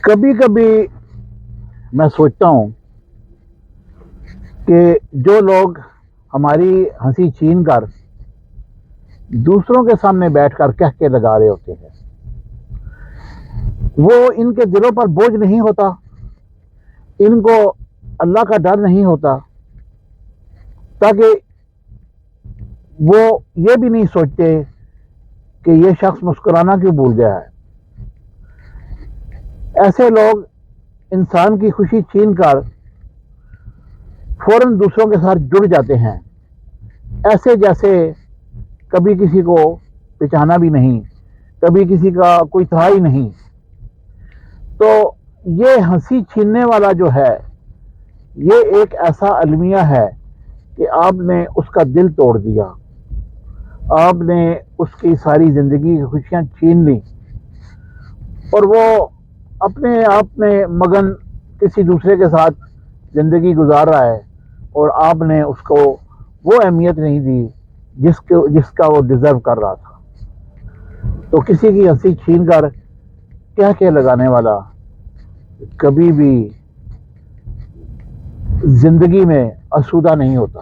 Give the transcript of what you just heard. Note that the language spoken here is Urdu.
کبھی کبھی میں سوچتا ہوں کہ جو لوگ ہماری ہنسی چھین کر دوسروں کے سامنے بیٹھ کر کہہ کے لگا رہے ہوتے ہیں، وہ ان کے دلوں پر بوجھ نہیں ہوتا، ان کو اللہ کا ڈر نہیں ہوتا، تاکہ وہ یہ بھی نہیں سوچتے کہ یہ شخص مسکرانا کیوں بھول گیا ہے۔ ایسے لوگ انسان کی خوشی چھین کر فوراً دوسروں کے ساتھ جڑ جاتے ہیں، ایسے جیسے کبھی کسی کو پہچانا بھی نہیں، کبھی کسی کا کوئی تھا ہی نہیں۔ تو یہ ہنسی چھیننے والا جو ہے، یہ ایک ایسا المیہ ہے کہ آپ نے اس کا دل توڑ دیا، آپ نے اس کی ساری زندگی کی خوشیاں چھین لی، اور وہ اپنے آپ میں مگن کسی دوسرے کے ساتھ زندگی گزار رہا ہے، اور آپ نے اس کو وہ اہمیت نہیں دی جس کا وہ ڈیزرو کر رہا تھا۔ تو کسی کی ہنسی چھین کر کہہ لگانے والا کبھی بھی زندگی میں آسودہ نہیں ہوتا۔